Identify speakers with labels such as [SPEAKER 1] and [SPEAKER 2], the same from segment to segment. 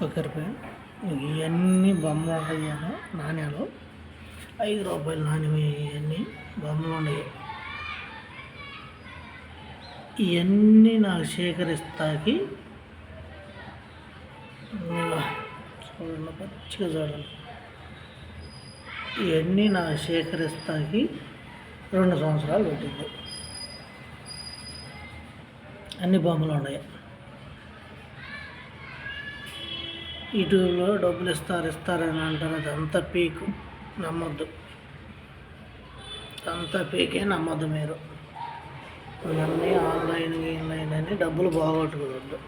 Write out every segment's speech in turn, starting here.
[SPEAKER 1] రూపాయి ఇవన్నీ బొమ్మలు ఉంటాయి. నాణ్యాలు 5 రూపాయల నాణ్యం, ఇవన్నీ బొమ్మలు ఉన్నాయి. ఇవన్నీ నాకు సేకరిస్తాకి చూడండి, పచ్చిగా చూడండి. ఇవన్నీ నాకు సేకరిస్తాకి 2 సంవత్సరాలు పెట్టింది. అన్ని బొమ్మలు ఉన్నాయి. యూట్యూబ్లో డబ్బులు ఇస్తారని అంటారు, అదంతా పీకు, నమ్మొద్దు. అంతా పీకే, నమ్మొద్దు మీరు. ఇవన్నీ ఆన్లైన్ అని డబ్బులు పోగొట్టుకోవద్దు.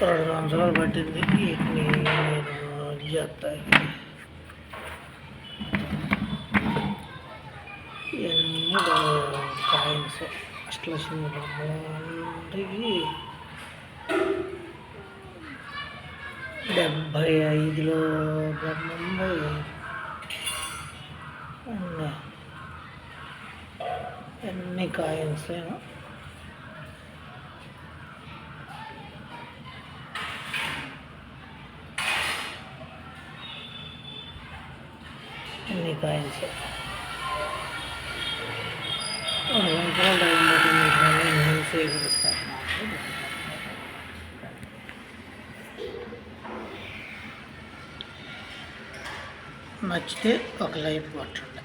[SPEAKER 1] 2 సంవత్సరాలు పట్టింది వీటిని నేను చేస్తాకి. ఇవన్నీ కాయిన్స్, అష్టలక్ష్మి బొమ్మలకి 75లో బొమ్మ ఉంది. అన్ని కాయిన్స్ అన్ని కాయిన్స్ 2 సంవత్సరాలు టైం పట్టింది. నేను సేకరిస్తాను. నచ్చితే ఒక లైక్ కొట్టండి.